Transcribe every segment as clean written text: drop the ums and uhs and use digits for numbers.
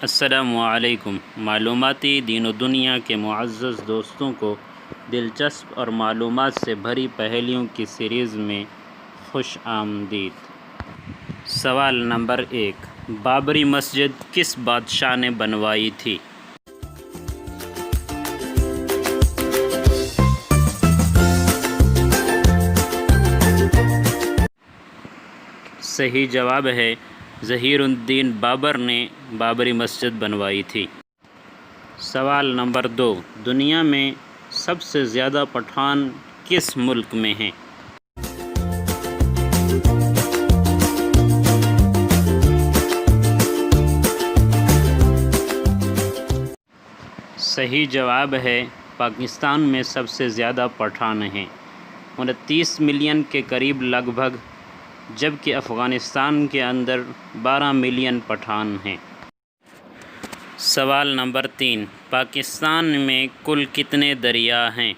السلام علیکم۔ معلوماتی دین و دنیا کے معزز دوستوں کو دلچسپ اور معلومات سے بھری پہیلیوں کی سیریز میں خوش آمدید۔ سوال نمبر 1، بابری مسجد کس بادشاہ نے بنوائی تھی؟ صحیح جواب ہے ظہیر الدین بابر نے بابری مسجد بنوائی تھی۔ سوال نمبر 2، دنیا میں سب سے زیادہ پٹھان کس ملک میں ہیں؟ صحیح جواب ہے پاکستان میں سب سے زیادہ پٹھان ہیں، 29 ملین کے قریب لگ بھگ، جبکہ افغانستان کے اندر 12 ملین پٹھان ہیں۔ سوال نمبر 3، پاکستان میں کل کتنے دریا ہیں؟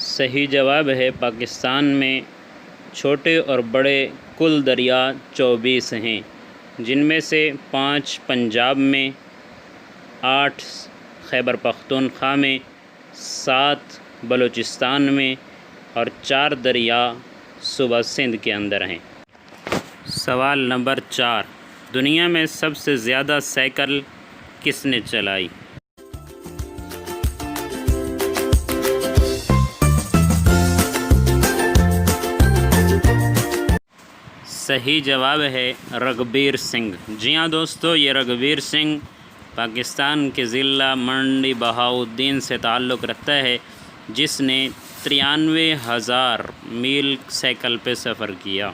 صحیح جواب ہے پاکستان میں چھوٹے اور بڑے کل دریا 24 ہیں، جن میں سے 5 پنجاب میں، 8 خیبر پختونخوا میں، 7 بلوچستان میں اور 4 دریا صوبہ سندھ کے اندر ہیں۔ سوال نمبر 4، دنیا میں سب سے زیادہ سائیکل کس نے چلائی؟ صحیح جواب ہے رگھبیر سنگھ۔ جی ہاں دوستو، یہ رگھبیر سنگھ پاکستان کے ضلع منڈی بہاؤالدین سے تعلق رکھتا ہے، جس نے 93,000 میل سائیکل پہ سفر کیا۔